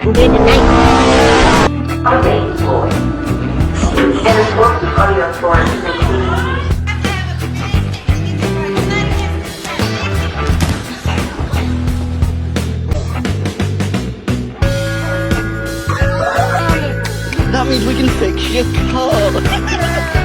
Enjoy the night. Okay, boy. And of course, the audio source is That means we can fix your car.